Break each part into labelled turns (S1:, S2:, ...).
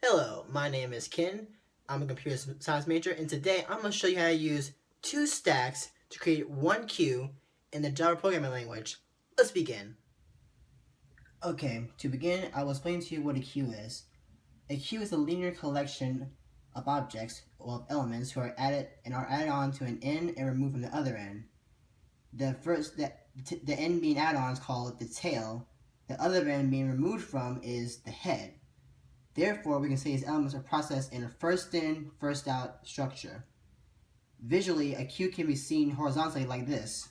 S1: Hello, my name is Ken. I'm a computer science major, and today I'm going to show you how to use two stacks to create one queue in the Java programming language. Let's begin. Okay, to begin, I will explain to you what a queue is. A queue is a linear collection of objects or of elements who are added on to an end and removed from the other end. The end being added on is called the tail. The other end being removed from is the head. Therefore, we can say these elements are processed in a first in, first out structure. Visually, a queue can be seen horizontally like this.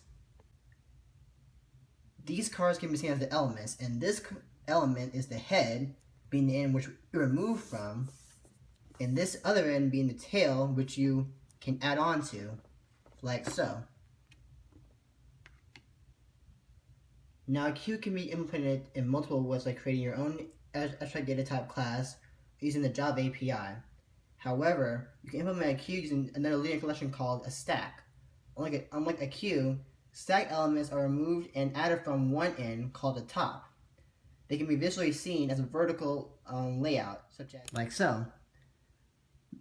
S1: These cards can be seen as the elements, and this element is the head, being the end which you remove from, and this other end being the tail, which you can add on to, like so. Now, a queue can be implemented in multiple ways, like creating your own abstract data type class using the Java API. However, you can implement a queue using another linear collection called a stack. Unlike a queue, stack elements are removed and added from one end called the top. They can be visually seen as a vertical layout, such as like so.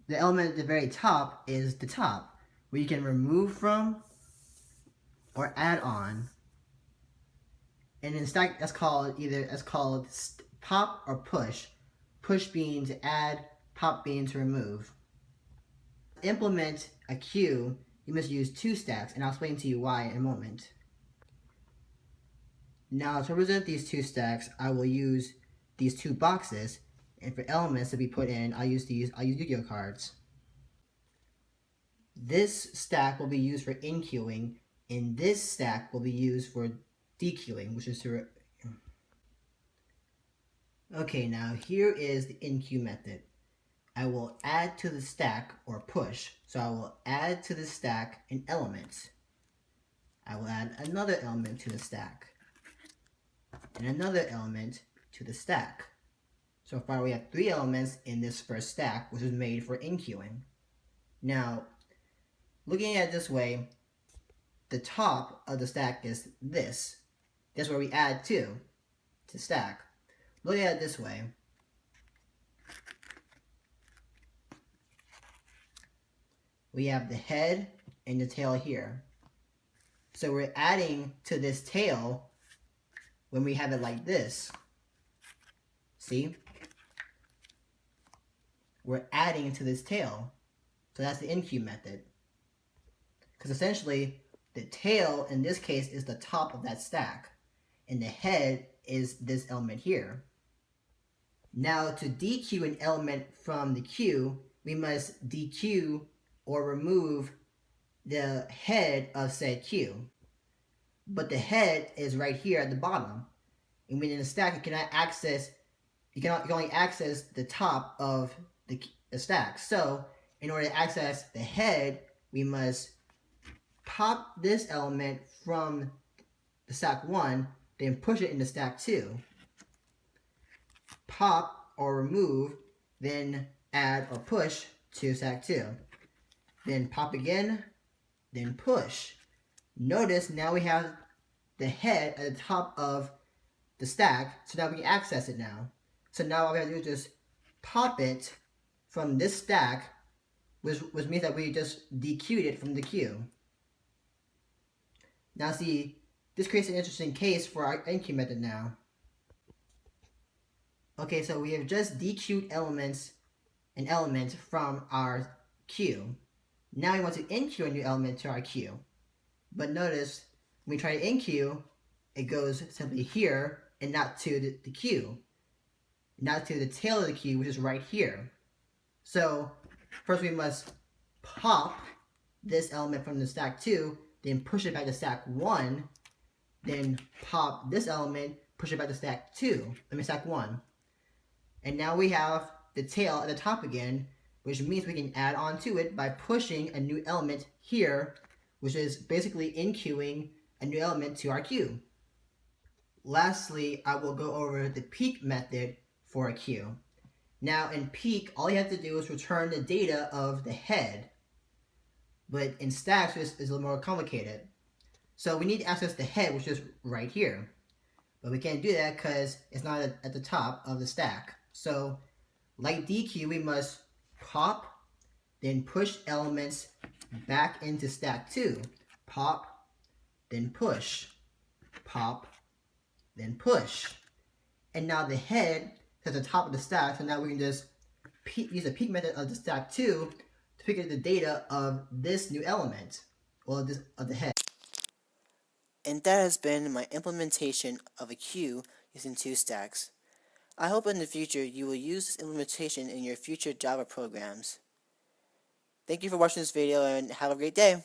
S1: The element at the very top is the top, where you can remove from or add on. And in stack, that's called pop or push. Push being to add, pop being to remove. To implement a queue, you must use two stacks, and I'll explain to you why in a moment. Now, to represent these two stacks, I will use these two boxes, and for elements to be put in, I'll use Yu-Gi-Oh cards. This stack will be used for in-queuing, and this stack will be used for dequeuing, which is to Okay, now here is the in-queue method. I will add to the stack or push. So I will add to the stack an element. I will add another element to the stack. And another element to the stack. So far we have 3 elements in this first stack, which is made for in-queuing. Now, looking at it this way, the top of the stack is this. That's where we add to stack. Look at it this way. We have the head and the tail here. So we're adding to this tail when we have it like this. See? We're adding to this tail. So that's the in-queue method. Because essentially, the tail in this case is the top of that stack. And the head is this element here. Now, to dequeue an element from the queue, we must dequeue or remove the head of said queue. But the head is right here at the bottom. And within the stack, you can only access the top of the stack. So, in order to access the head, we must pop this element from the stack 1, then push it into stack 2. Pop or remove, then add or push to stack 2. Then pop again, then push. Notice now we have the head at the top of the stack, so now we can access it now. So now all we have to do is just pop it from this stack, which means that we just dequeued it from the queue. Now see, this creates an interesting case for our in-queue method now. Okay, so we have just dequeued an element from our queue. Now we want to in-queue a new element to our queue. But notice, when we try to in-queue, it goes simply here and not to the queue. Not to the tail of the queue, which is right here. So, first we must pop this element from the stack 2, then push it back to stack 1, then pop this element, push it back to stack 1. And now we have the tail at the top again, which means we can add on to it by pushing a new element here, which is basically in-queuing a new element to our queue. Lastly, I will go over the peek method for a queue. Now in peek, all you have to do is return the data of the head. But in stacks, it's a little more complicated. So we need to access the head, which is right here. But we can't do that because it's not at the top of the stack. So Like DQ, we must pop, then push elements back into stack 2. Pop, then push. Pop, then push. And now the head is at the top of the stack, so now we can just use the peek method of the stack 2 to pick up the data of this new element, or this of the head.
S2: And that has been my implementation of a queue using 2Stacks. I hope in the future you will use this implementation in your future Java programs. Thank you for watching this video and have a great day.